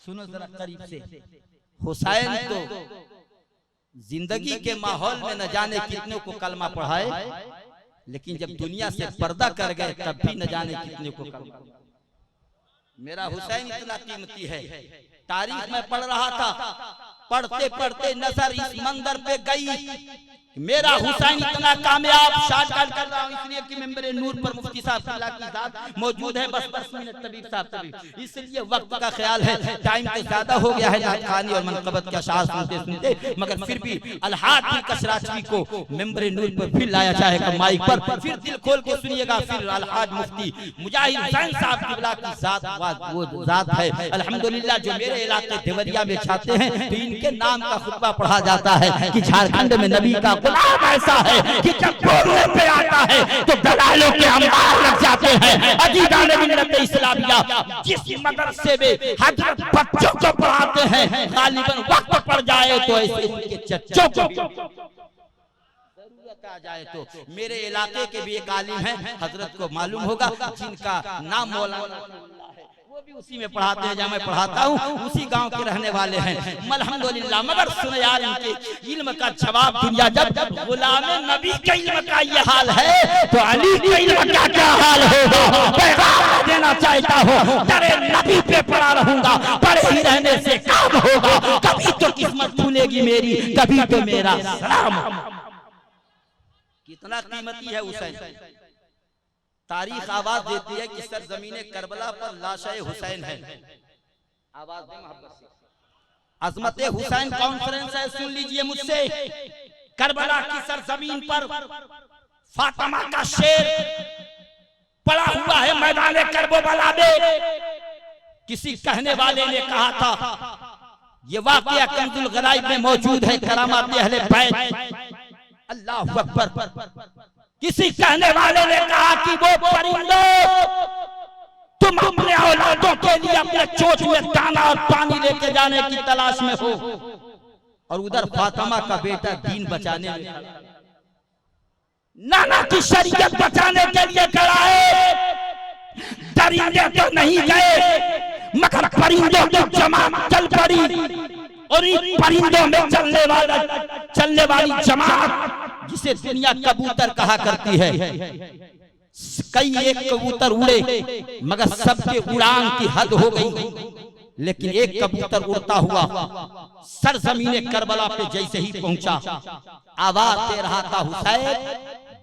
सुनो जरा करीब से। हुसैन तो जिंदगी के माहौल में न जाने कितने को कलमा पढ़ाए, लेकिन जब दुनिया से पर्दा कर गए तब भी न जाने कितने को कलमा। मेरा हुसैन इतना कीमती है। तारीख में पढ़ रहा था, पढ़ते पढ़ते नजर इस मंदिर पे गई। मेरा हुसैन इतना कामयाब, शॉर्टकट कर रहा हूं इसलिए कि मेंबर नूर पर मुफ्ती साहब की जात मौजूद है। बस 10 मिनट तबीब साहब तबीब, इसलिए वक्त का ख्याल है। टाइम तो ज्यादा हो गया है नात खानी और मनकबत के अशार सुनते सुनते, मगर फिर भी अलहाद बिन कसराची को मेंबर नूर पर फिर लाया जाएगा माइक पर। फिर दिल खोल के सुनिएगा। फिर अलहाद मुफ्ती मुजाहिद हुसैन साहब किबला की जात वो जात है अल्हम्दुलिल्लाह, जो मेरे इलाके देवरिया में छाते हैं तो इनके नाम का खुतबा पढ़ा जाता है कि झारखंड में नबी का गुलाम ऐसा है कि जब बोलने पे आता है तो दलालों के अंबार लग जाते हैं। अजीजान मिल्लत इस्लामिया, जिस मदरसे में हजरत बच्चों को पढ़ाते हैं, गालिबन वक्त पड़ जाए तो ऐसे इनके चच्चों को जरूरत आ जाए तो। मेरे इलाके के भी एक आलिम है, हजरत को मालूम होगा, जिनका नाम मौलाना, वो भी उसी में पढ़ाते हैं जहाँ मैं पढ़ाता हूँ, उसी गांव के रहने वाले हैं अल्हम्दुलिल्लाह। मगर सुनो यार, इनके इल्म का जवाब दुनिया जब गुलाम नबी के इल्म का ये हाल है तो अली के इल्म का क्या हाल होगा। पैगाम देना चाहता हूँ, तेरे नबी पे पड़ा रहूंगा, पढ़े ही रहने से काम होगा। कभी तो किस्मत खुलेगी मेरी, कभी तो मेरा सलाम। कितना कीमती है हुसैन। तारीख आवाज देती है कि सरजमीन करबला पर लाशे हुसैन है। आवाज दे मोहब्बत से। अजमत हुसैन कॉन्फ्रेंस है, सुन लीजिए मुझसे। करबला की सरजमीन पर फातिमा का शेर पड़ा हुआ है मैदान करबला में। किसी कहने वाले ने कहा था, ये वाकया कंजुल गराइब में मौजूद है, करामात अहले बैत। अल्लाहु अकबर। किसी कहने वाले ने कहा कि वो परिंदों, तुम अपने औलादों के लिए अपने चोंच में दाना और पानी लेके जाने की तलाश में हो, और उधर फातिमा का बेटा दीन बचाने में, नाना की शरीयत बचाने के लिए खड़ा है। दरिंदे तो नहीं गए, मगर परिंदों की जमात चल पड़ी, और इन परिंदों में चलने वाली जमात जिसे दुनिया कबूतर कहा करती है। कई एक कबूतर उड़े मगर सबके उड़ान की हद हो गई, लेकिन एक कबूतर उड़ता हुआ सरजमीने करबला पे जैसे ही पहुंचा, आवाज दे रहा था हुसैन।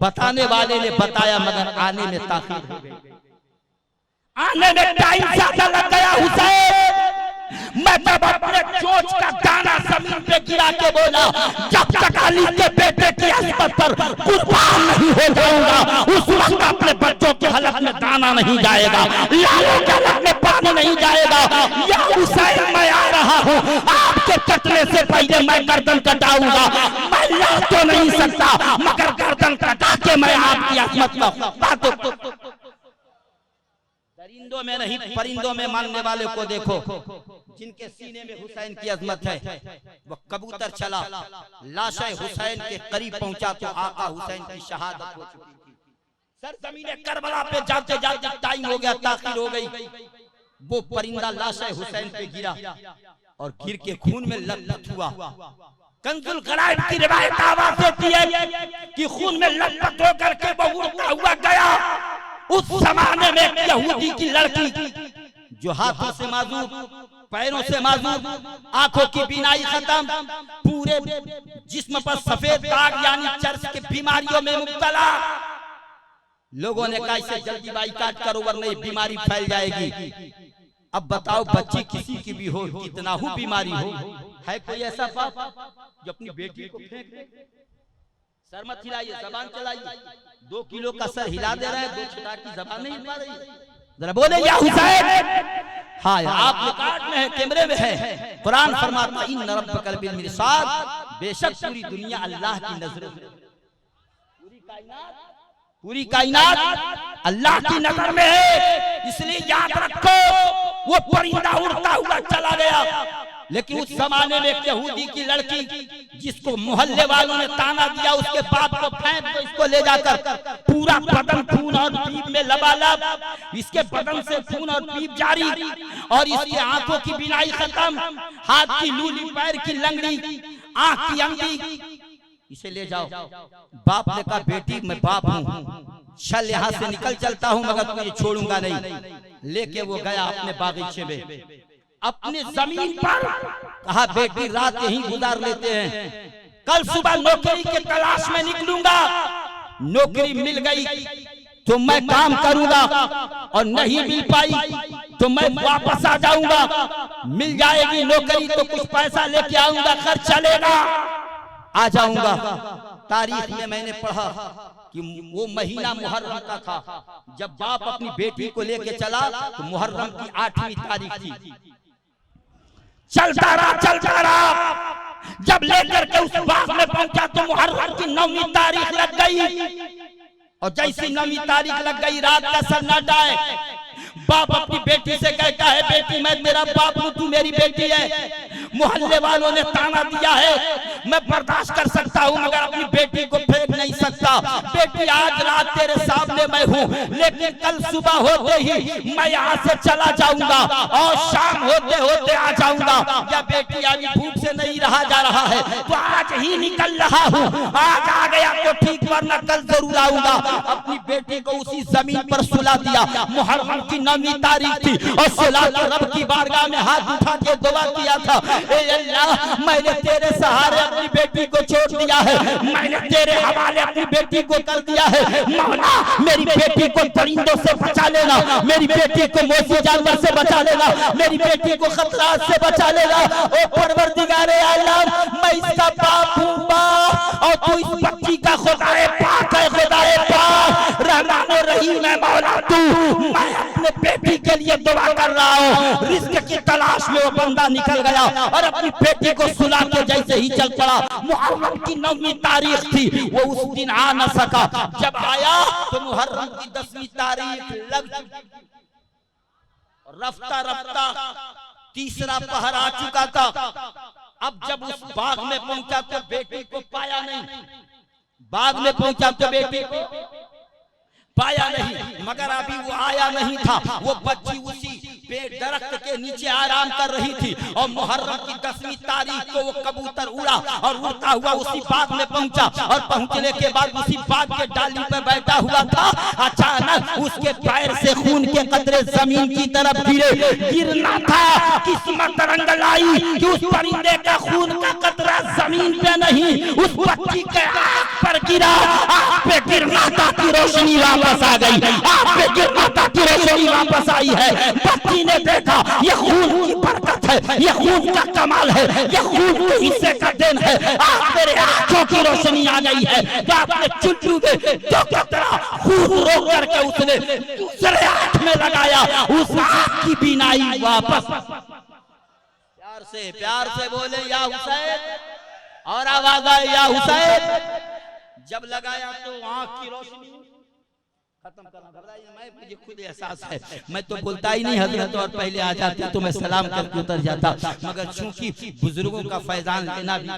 बताने वाले ने बताया मगर आने में ताखीर हो गई, आने में टाइम ज्यादा लग गया हुसैन। मैं तब अपने चोंच का दाना जमीन पे गिरा के बोला, जब तक अली के बेटे की अस्मत पर कुर्बान नहीं हो जाऊंगा उस वक्त अपने बच्चों के हलक में दाना नहीं जाएगा, लालों के हलक में पानी नहीं जाएगा। या हुसैन, मैं आ रहा हूँ, आपके कटने से पहले मैं गर्दन कटाऊंगा। मैं ला तो नहीं सकता, मगर गर्दन कटा के मैं आपकी अस्मत में। दरिंदों में नहीं, परिंदों में मानने वाले को देखो, जिनके सीने में हुसैन की अजमत है। वो कबूतर चला, लाशे हुसैन के करीब पहुंचा तो आका हुसैन की शहादत हो चुकी थी। सरजमीने करबला पे जाते जाते टाइम हो गया, ताखीर हो गई। वो परिंदा लाशे हुसैन पे गिरा और गिर के खून में लथपथ हुआ। कंजुल गराइब की रिवायत आवाज देती है कि खून में लथपथ होकर के वो उड़ता हुआ गया। उस जमाने में एक यहूदी की लड़की जो हाथों से माजूब, पैरों से माजूब, आंखों की बीनाई खत्म, पूरे जिस्म पर सफेद दाग यानी चर्च की बीमारियों में मुब्तला। लोगों ने कहा इसे जल्दी बाइकाट करो वरना बीमारी फैल जाएगी। अब बताओ, बच्ची किसी की भी हो, कितना ही बीमारी हो, है कोई ऐसा बाप जो अपनी बेटी को फेंक दे? सर मत हिलाइए, जबान चलाइए। 2 किलो का सर हिला दे रहे हैं, 2 छिटार की जबान नहीं हिल पा रही। जरा बोले या हुसैन। हाँ, आप रिकॉर्ड में है, कैमरे में है। कुरान फरमाता इन रब्बकल बिल मिरसाद, बेशक पूरी दुनिया अल्लाह की नजर, पूरी कायनात अल्लाह की नजर में है। इसलिए याद रखो, वो परिंदा उड़ता हुआ चला गया। लेकिन उस जमाने में एक यहूदी की लड़की जिसको मोहल्ले वालों ने ताना दिया, उसके बाप को फेंक दो, इसको ले जाकर पूरा बदन खून और पीप में लबालब, इसके बदन से खून और पीप जारी और इसकी आंखों की बिनाई खत्म, हाथ की लूली, पैर की लंगड़ी, आंख की अंधी, इसे ले जाओ। बाप ने कहा बेटी मैं बाप हूँ, चल यहाँ से निकल चलता हूँ मगर तुझे छोड़ूंगा नहीं। लेके वो गया अपने बागीचे में, अपने जमीन पर, कहा बेटी रात यहीं गुजार लेते हैं, कल सुबह नौकरी के तलाश में निकलूंगा, नौकरी मिल गई तो मैं काम करूंगा और नहीं मिल पाई तो मैं वापस आ जाऊंगा, मिल जाएगी नौकरी तो कुछ पैसा लेके आऊंगा, खर्च चलेगा, आ जाऊंगा। तारीख में मैंने पढ़ा कि वो महीना मुहर्रम का था, जब बाप अपनी बेटी को लेके चला तो मुहर्रम की 8वीं तारीख थी। चलता रहा, जब लेकर के उस बाग में पहुंचा तो मुहर्रम की 9वीं तारीख लग गई और जैसी 9वीं तारीख लग गई रात का सन्नाटा है। बाप अपनी बेटी से कहता है बेटी मैं तेरा बाप हूं, तू मेरी बेटी है, मोहल्ले वालों ने ताना दिया है, मैं बर्दाश्त कर सकता हूं मगर अपनी बेटी को फेंक नहीं सकता। बेटी आज रात तेरे सामने मैं हूं, लेकिन कल सुबह होते ही मैं यहाँ से चला जाऊंगा और शाम होते होते आ जाऊंगा। या बेटी अभी भूख से नहीं रहा जा रहा है तो आज ही निकल रहा हूँ, आज आ गया तो ठीक वरना कल जरूर आऊंगा। अपनी बेटी को उसी जमीन पर सुला दिया। मुहर्रम की 9वीं तारीख थी और सुला के रब की बारगाह में हाथ उठा के दुआ किया था, ए अल्लाह मैंने तेरे सहारे अपनी बेटी को छोड़ दिया है, मैंने तेरे हवाले अपनी बेटी को कर दिया है, मौला मेरी बेटी को परिंदों से बचा लेना, मेरी बेटी को मौसी जानवर से बचा लेना, मेरी बेटी को खतरात से बचा लेना। ओ परवरदिगारे आलम मैं इसका बाप हूँ बाप और तू इस बच्ची का खुदाए पाक है, खुदाए पाक रहमान रहीम है मौला तू। मैं अपने बेटी के लिए दुआ कर रहा हूँ। रिस्क की तलाश में वो बंदा निकल गया और अपनी बेटी को सुला के जैसे ही चल पड़ा। मुहर्रम की 9वीं तारीख थी, वो उस दिन आ न सका, जब आया तो मुहर्रम की 10वीं तारीख लग चुकी। रफ्ता रफ्ता तीसरा पहर आ चुका था। अब जब उस बाग में पहुंचा तो बेटी को पाया नहीं, बाग में पहुंचा तो बेटी को पाया नहीं, मगर अभी वो आया नहीं था। वो बच्ची उसी पेड़ दरख्त के नीचे आराम कर रही थी और मुहर्रम की 10वीं तारीख को वो कबूतर उड़ा और उड़ता हुआ उसी बाग में पहुंचा और पहुंचने के बाद उसी बाग के डाली पर बैठा हुआ था। अचानक उसके पैर से खून के कतरे जमीन की तरफ गिरे। गिरना था, किस्मत रंग लाई कि उस परिंदे का खून का कतरा जमीन पे नहीं उस बच्ची के आंख पर गिरा। आंख पे गिरना था कि रोशनी वापस आ गई, आंख पे गिरना था कि रोशनी वापस आई है। बच्ची ने देखा ये खून की बरकत है, ये खून का कमाल है, ये खून के हिस्से का दिन है। आज तेरे आंखों की रोशनी आ गई है। बाप ने चुल्लू में जो कतरा खून रोक करके उसने दूसरे आंख में लगाया, उस आंख की बीनाई वापस। प्यार से बोले या हुसैन, और आवाज आए या हुसैन। जब लगाया तो आंख की रोशनी खत्म करना, घबराइए मैं, मुझे खुद एहसास है, मैं तो बोलता ही नहीं हजरत, और पहले आ जाते तो मैं सलाम करके उतर जाता, मगर चूंकि बुजुर्गों का फैजान लेना भी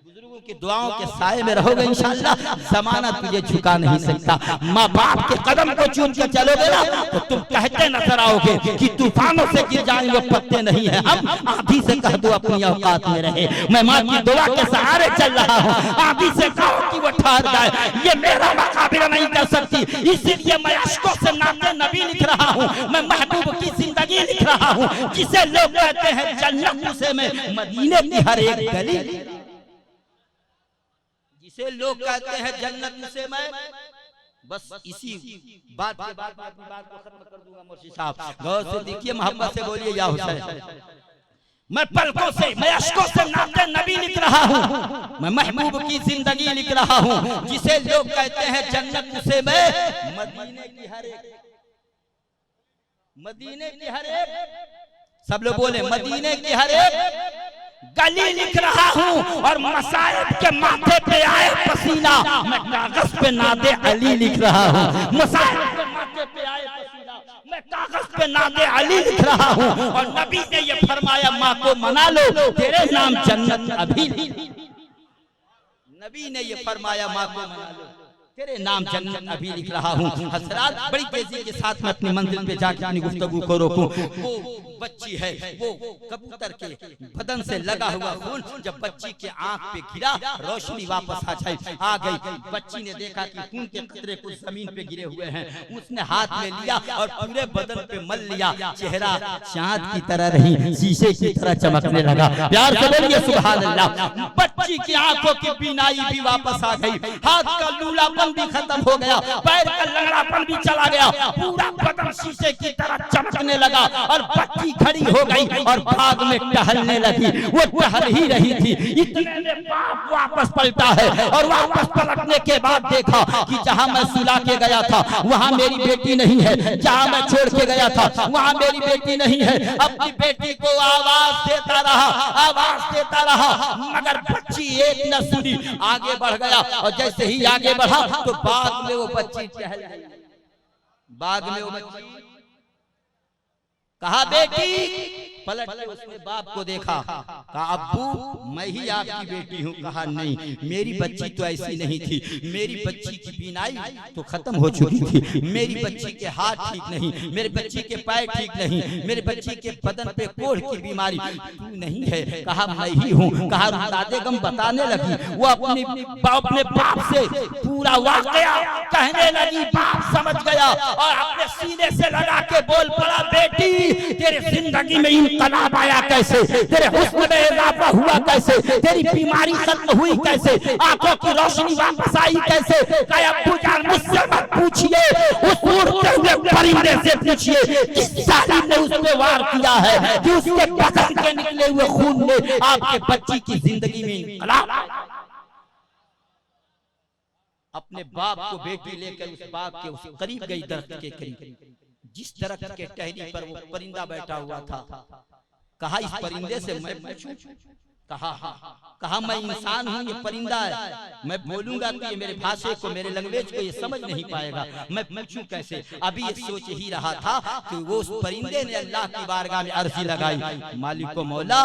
बुजुर्गों की दुआओं के साए में रहोगे इंशाअल्लाह, जमाना तुझे झुका नहीं सकता। माँ बाप के कदम को चूम के चलोगे ना तो तुम कहते नजर आओगे कि तूफानों से गिर जाने वो पत्ते नहीं है, हम आंधी से कह दो अपनी औकात में रहे। मैं माँ की दुआ के सहारे चल रहा हूँ, आंधी से कहो कि वो ठहर जाए, ये मेरा मुकाबला नहीं कर सकती। इसीलिए मैं अश्कों से नाते नबी लिख रहा हूँ, मैं महबूब की जिंदगी लिख रहा हूँ, जिसे लोग कहते हैं जन्नत उसे में मदीने की हर एक गली, जिसे लोग कहते हैं जन्नत उसे मैं। बस इसी बात के बाद बात को खत्म कर दूंगा। मुर्शिद साहब गौर से देखिए, मोहब्बत से बोलिए या हुसैन। मैं पलकों से, मैं अश्कों से नाते नबी लिख रहा हूँ, मैं महबूब की जिंदगी लिख रहा हूँ, जिसे लोग कहते हैं जन्नत उसे मैं मदीने की हर एक, मदीने की हर एक, सब लोग बोले मदीने की हर एक गली लिख रहा हूँ। और मसाइब के माथे पे आए पसीना, मैं कागज पे नादे अली लिख रहा हूँ। मसाइब के माथे पे आए पसीना, मैं कागज पे नाते अली लिख रहा हूँ और नबी ने ये फरमाया माँ को मना लो, तेरे नाम जन्नत अभी। नबी ने ये फरमाया माँ को मना लो, तेरे नाम जन्नत अभी लिख रहा हूँ। हजरात, बड़ी तेजी के साथ में अपनी मंजिल पे जाकर अपनी गुफ्तगू को रोकूं। वो बच्ची है, वो कबूतर के बदन से लगा हुआ खून जब बच्ची के आंख पे गिरा, रोशनी वापस आ गई। बच्ची ने देखा कि खून के कतरे कुछ जमीन पे गिरे हुए हैं, उसने हाथ में लिया और पूरे बदन पे मल लिया। चेहरा चांद की तरह रही, शीशे की तरह चमकने लगा। प्यार से बोलिए सुभान अल्लाह। बच्ची की आंखों की बीनाई भी वापस आ गई, हाथ का लूलापन भी खत्म हो गया, पैर का लंगड़ापन भी चला गया, पूरा बदन शीशे की तरह चमकने लगा और बच्ची खड़ी हो गई और भाग में टहलने लगी। वो टहल ही रही थी, इतने में बाप वापस पलटा है और वापस पलटने के बाद देखा कि जहां मैं सुला के गया था वहां मेरी बेटी नहीं है, जहां मैं छोड़ के गया था वहां मेरी बेटी नहीं है। अपनी बेटी को आवाज देता रहा, मगर बच्ची एक न सुनी, आगे बढ़ गया और जैसे ही आगे बढ़ा तो बाग में वो बच्ची टहल गई। बाग में वो बच्ची, कहा बेटी, पलट के उसने बाप को देखा, कहा अब्बू मैं ही आपकी बेटी हूँ। कहा नहीं, मेरी बच्ची तो ऐसी नहीं थी, मेरी बच्ची की बीनाई तो खत्म हो चुकी थी, मेरी बच्ची के हाथ ठीक नहीं, मेरी बच्ची के पैर ठीक नहीं, मेरी बच्ची के बदन पे कोढ़ की बीमारी तू नहीं है। कहा मैं ही हूँ। कहा दादेगम बताने लगी, वो अपने बाप से पूरा वाकया कहने लगी। बाप समझ गया और अपने सीने से लगा के बोल पड़ा, बेटी तेरे जिंदगी में इनकलाब आया कैसे, तेरे हुस्न में इजाफा हुआ कैसे, तेरी बीमारी खत्म हुई कैसे, आंखों की रोशनी वापस आई कैसे। कहा अब्बू जान मुझसे मत पूछिए, उस उड़ते हुए परिंदे से पूछिए किस जालिम ने उस पे वार किया है कि उसके बदन के निकले हुए खून ने आपके बच्ची की जिंदगी में इनकलाब। अपने बाप को बेटी लेकर उस बाग के उस करीब गई, दरख्त के करीब, जिस दरख्त के टहनी पर वो परिंदा बैठा हुआ था। कहा इस परिंदे से मैं पूछूं? कहा मैं इंसान हूँ, ये परिंदा है, मैं बोलूंगा तो ये मेरे भाषा को, मेरे लैंग्वेज को ये समझ नहीं पाएगा, मैं पूछूं कैसे। अभी ये सोच ही रहा था कि वो उस परिंदे ने अल्लाह की बारगाह में अर्जी लगाई, मालिक मौला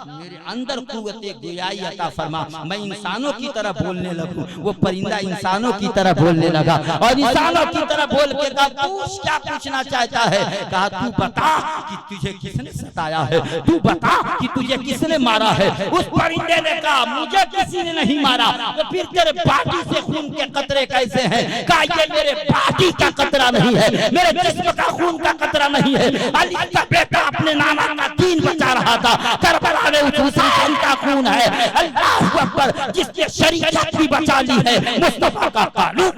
मेरे अंदर कुव्वते गोयाई अता फरमा, मैं इंसानों की तरह बोलने लगूं। वो परिंदा इंसानों की तरह बोलने लगा और इंसानों की तरह बोल के कहा पूछ, क्या पूछना चाहता है। कहा तू बता कि तुझे किसने सताया है, तू बता कि तुझे किसने मारा है। उस परिंदे ने कहा मुझे किसी ने नहीं मारा। तो फिर तेरे बाटी से खून के कतरे कैसे हैं? कहा ये मेरे बाटी का कतरा नहीं है, मेरे जिस्म का खून का कतरा नहीं है। अली का बेटा अपने नाना का दीन बचा रहा था, करबला में उस हुसैन का खून है। अल्लाहू अकबर, जिसने शरीयत भी बचा ली है, मुस्तफा का कानून।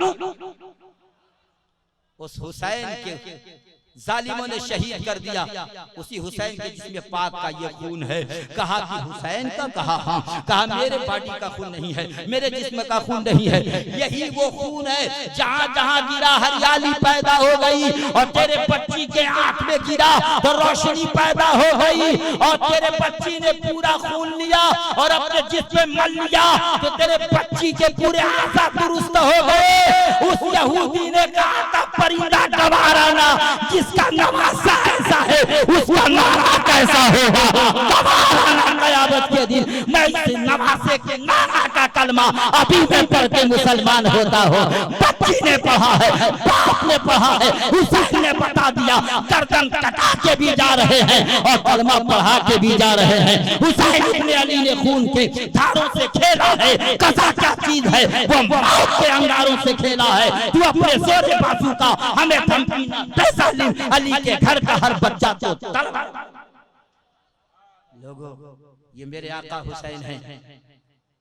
उस हुसैन के जालिमों ने शहीद कर दिया, उसी हुसैन के जिसमें पाक का ये खून है। कहा कि हुसैन का? कहा हाँ। कहा मेरे बाटी का खून नहीं है, मेरे जिस्म का खून नहीं है, यही वो खून है जहाँ जहाँ गिरा हरियाली पैदा हो गई और तेरे बच्ची के आंख में गिरा तो रोशनी पैदा हो गई और तेरे बच्ची ने पूरा खून लिया और अपने जिस्म में मल लिया तो तेरे बच्ची के पूरे आज़ा दुरुस्त हो गए। उस यहूदी ने कहा था परिंदा गवाराना, जिसका नवासा ऐसा है उसका नारा कैसा होगा। क़यामत के दिन मैं इस नवासे के नारा का कलमा अभी मैं पढ़ के मुसलमान होता हो। बच्ची ने पढ़ा है, बाप ने पढ़ा है, हुसैन ने बता दिया, गर्दन कटा के भी जा रहे हैं और कलमा पढ़ा के भी जा रहे हैं। हुसैन इब्ने अली ने खून के धारों से खेला है, कसा क्या चीज है, वो मौत के अंगारों से खेला है। तू अपने जोरे बाजू का हमें धमकी न दे, अली के घर का हर बच्चा तो लोगों ये मेरे आका हुसैन हैं।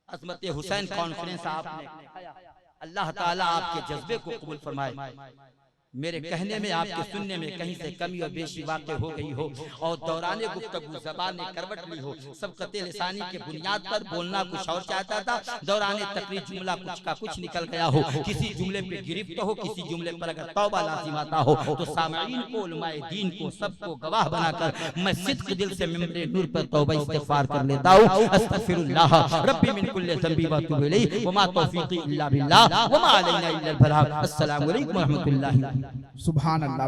अज़मत हुसैन कॉन्फ्रेंस आपने, अल्लाह ताला आपके जज्बे को कबूल फरमाए। मेरे कहने में, आपके सुनने में कहीं से कमी और बेशी वाक़ई हो गई हो और दौराने गुफ्तगू ज़बान ने करवट ली हो, सबक़ते लिसानी के बुनियाद पर बोलना कुछ और चाहता था, दौराने तकरीर जुमला कुछ का कुछ निकल गया हो, किसी जुमले पे गिरफ्त हो, किसी जुमले पर अगर तौबा लाज़िम आता हो तो सामईन को, उलमाए दीन को, सबको गवाह बनाकर मैं सिद्क़ दिल से मिंबरे नूर पर तौबा इस्तिग़फ़ार कर लेता हूँ। अस्तग़फ़िरुल्लाह रब्बी मिन कुल्लि ज़ंबी व अतूबु इलैहि व मा तौफ़ीक़ी इल्ला बिल्लाह व मा अलैना इल्लल बलाग़। अस्सलामु अलैकुम व रहमतुल्लाहि। सुभान अल्लाह।